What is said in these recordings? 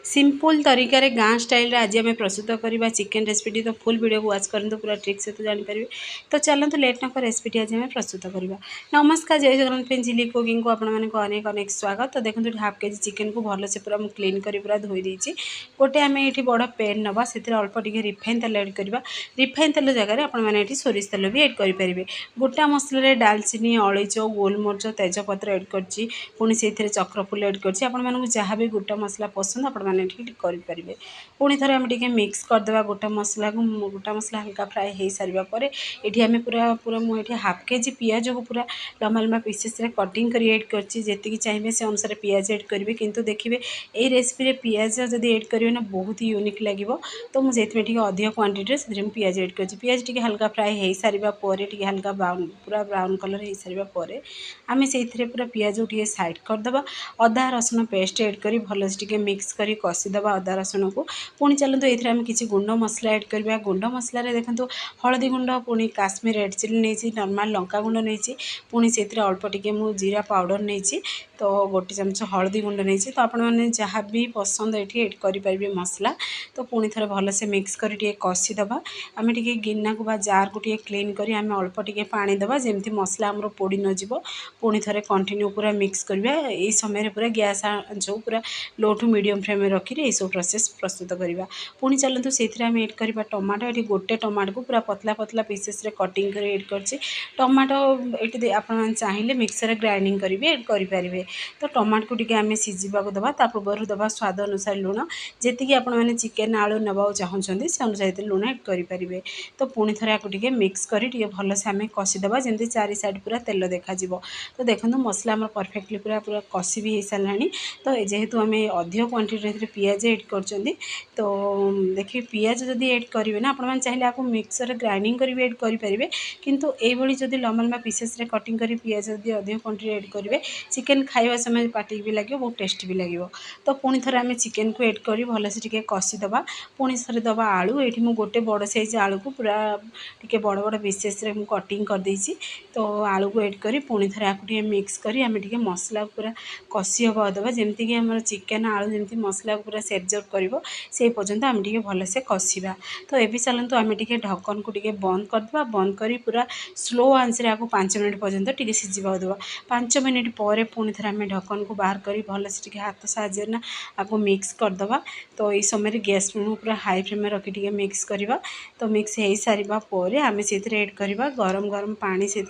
Simple तरीके गाँ style आज आम प्रस्तुत करवा चिकेन रेसिपी। तो फुल वीडियो को वाच करूँ पूरा ट्रिक से तो जानीपर। तो चलते लेट नक रेसिपी आज आम प्रस्तुत करवा। नमस्कार, जय जगन्नाथ फ्रेंड चिली कुकिंग को आपको अनेक अनेक स्वागत। तो देखो हाफ केजी चिकेन को भलसे पूरा मुझे क्लीन कर पूरा धोई देती। गोटे आम ये बड़ पेन नवा से अल्प टे रिफाइन तेल एड करवा। रिफाइन तेल जगह आपने सोरिष तेल भी एड करेंगे। गोटा मसला डालचीनी अलैच गोलमरिच तेजपत्र एड करची। पुणी से चक्रफूल एड करची। आपको जहाँ भी गोटा मसला पसंद आपने करेंगे। पुणी थे आम टे मिक्स करदे गोटा मसला को। गोटा मसला हल्का फ्राए हो सारापर ये आम पूरा पूरा मुझे हाफ केजी पियाज को पूरा लम्बा लम्बा पीसेस कटिंग कर एड करची। जी चाहिए से अनुसार पियाज एड करेंगे। किंतु देखिए ये रेसिपी पियाज जब एड करेंगे ना बहुत ही यूनिक लगे। तो मुझे अधिक क्वांटिटी से पियाज एड कर पियाज टी हल्का फ्राए हो सारापर टी हल्का ब्राउन पूरा ब्राउन कलर हो सारापर आम से पूरा पियाज टे साइड करदे। अदा रसुण पेस्ट एड कर भलसे मिक्स कर कषिदे अदा रसुण को। पुणी चलते ये किसी गुंड मसला एड करवा। गुंड मसला देखो हलदी गुंड पुणी काश्मीर रेड चिली नहीं नॉर्मल लंका गुंड नहीं पुणी से अल्प टे मु जीरा पाउडर नहीं तो गोटे चमच हलदी गुंड नहीं। तो आपने जहाँ भी पसंद ये एड करेंगे मसला। तो पुणी थे भलसे मिक्स कर कषिदे। आम टे गिना को जार को क्लीन कर आम अल्प टे पानी दबा जमी मसला आमर पोड़ी नजिव। पुणी थे कंटिन्यू पूरा मिक्स करवा। यही समय पूरा गैस जो पूरा लो टू मीडियम फ्लेम रखी ये सब प्रोसेस प्रस्तुत करवा। पुणी चलतु से एड करवा टमाटो। ये गोटे टमाटो को पूरा पतला पतला पीसेस कटिंग कर एड कर टमाटो ये आप चाहिए मिक्सर ग्राइंडिंग करेंगे एड करेंगे। तो टमाटो को टी आम सीझा दबा पूर्व दबा स्वाद अनुसार लुण जी आपने चिकेन आलू नवा चाहते से अनुसार लुण एड करेंगे। तो पुणी थे आपको मिक्स कर भलसे आम कषिदे जमी चारि साइड पूरा तेल देखा। तो देखो मसला आम परफेक्टली पूरा पूरा कषि भी हो सारा। तो जेहेतु आम अधिक क्वांटिटी पियाज एड कर तो देखिए पियाज जब एड करेंगे ना आपने चाहिए आपको मिक्सर ग्राइंडिंग कर एड करेंगे। किंतु ये जब लम्बा लम्बा पीसेस कटिंग कर पियाज जब अधिक क्वांटिटी एड करेंगे चिकेन खाଇବା समय पार्टी भी लगे बहुत टेस्टी भी लगे। तो पुणी थे आम चिकेन को एड कर भलसे कषिदे। पुणी थे दबा आलू। ये मुझे गोटे बड़ साइज आलू को पूरा टे बड़ बड़ पीसेस कटिंग कर देती। तो आलू को एड कर पुणी थे आपको मिक्स कर आम टे मसला पूरा कषि हवा दबा जमीक आम चिकेन आलू जमी मसला पूरा सेब्जर्व कर से पर्यंत आम टे भलसे कषा। तो ये चलते आम टे ढक्कन को टे बंद करदे। बंद कर पूरा स्लो आंच आपको 5 मिनट पर्यंत टे सीझा दबा। 5 मिनट पर पुणी थे आम ढक्कन को बाहर कर भलसे हाथ साहाଯ୍य ना आपको मिक्स करदे। तो ये समय गैस फ्लेम पूरा हाई फ्लेम रखी टे मिक्स करवा। तो मिक्स हो सारापर आम से एड करवा गरम गरम पानी से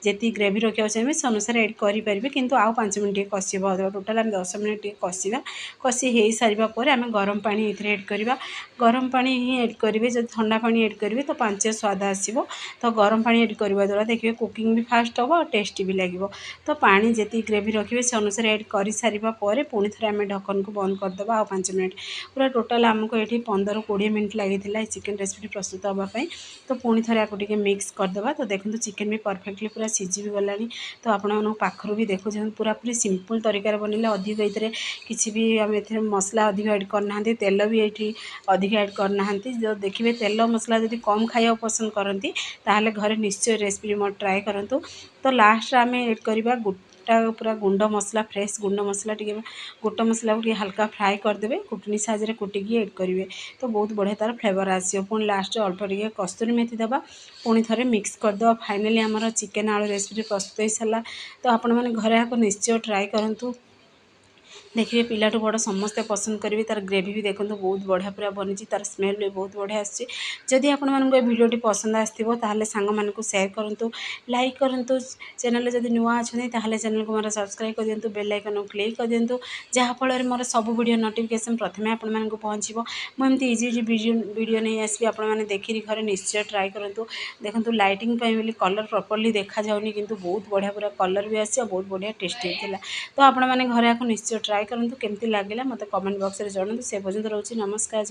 जी ग्रेवी रखा चाहिए से अनुसार एड करेंगे। किंतु आउ 5 मिनट कषिबा दबा टोटाल आम 10 मिनट कषा। कषि हो सारापर आम गरम पानी ये एड करवा। गरम पानी ही एड करेंगे। जब ठंडा पानी एड करेंगे तो पांच स्वाद आसो। तो गरम पानी एड करवा द्वारा देखिए कुकिंग भी फास्ट हम और टेस्टी भी लगे। तो पानी जी ग्रेवी रखिए से अनुसार एड कर सारापर पुणी थे आम ढक्कन को बंद करदे आ 5 मिनट पूरा टोटाल आमको ये 15-20 मिनट लगी चिकेन रेसिपी प्रस्तुत होगापी। तो पुणी थे आपको मिक्स करदे। तो देखो चिकेन भी परफेक्टली पूरा सीझी भी गलानी। तो आपन पाखर भी देखो पूरा पूरी सिंपल तरीका बनने अधिक ये किसी भी आम ए मसला अधिक एड करना तेल भी ये अधिक एड करना। जो देखिए तेल मसला जब कम खाया पसंद करती ताहले घरे निश्चय रेसिपी मोर ट्राए करूँ। तो लास्ट आम एड करवा गोटा पूरा गुंड मसला फ्रेश गुंड मसला टे गोटा मसला को हल्का फ्राए करदे कुटनी साइज कुटिकी एड करेंगे। तो बहुत बढ़िया तार फ्लेवर आसो। पुणी लास्ट अल्प टे कस्तूरी मेथी दबा पुणी थे मिक्स करदे। फाइनाली आमर चिकेन आलू रेसिपी प्रस्तुत हो सारा। तो आपण मैंने घरे आपको निश्चय ट्राए करूँ। देखिए पिलाठू बड़ समस्ते पसंद करेंगे। तार ग्रेवी भी देखो बहुत बढ़िया पूरा बनी तार स्मेल भी बहुत बढ़िया आसी। आपण मानक भिडियोटी पसंद आसो ताहले सांग मानक शेयर करूँ लाइक करूँ। चैनल जब नुआ अच्छा ताहले चैनल को मोर सब्सक्राइब कर दिंतु बेल आइकन को क्लिक कर दिंतु जहाँफल मोर सब वीडियो नोटिफिकेशन प्रथमे आपण मानक पहुँचो। मुझे इजी इजी वीडियो नहीं आसबि आपण मैंने देखी घर निश्चय ट्राए करूँ। देखो लाइटिंग बोली कलर प्रॉपर्ली देखा जाऊनी किंतु बहुत बढ़िया पूरा कलर भी आसी बहुत बढ़िया टेस्टी होता। तो आपण मैंने घरे आपको निश्चय ट्राए करूँ केमती लगे मत कमेंट बॉक्स में जनातु। से पर्यंत रोचे नमस्कार।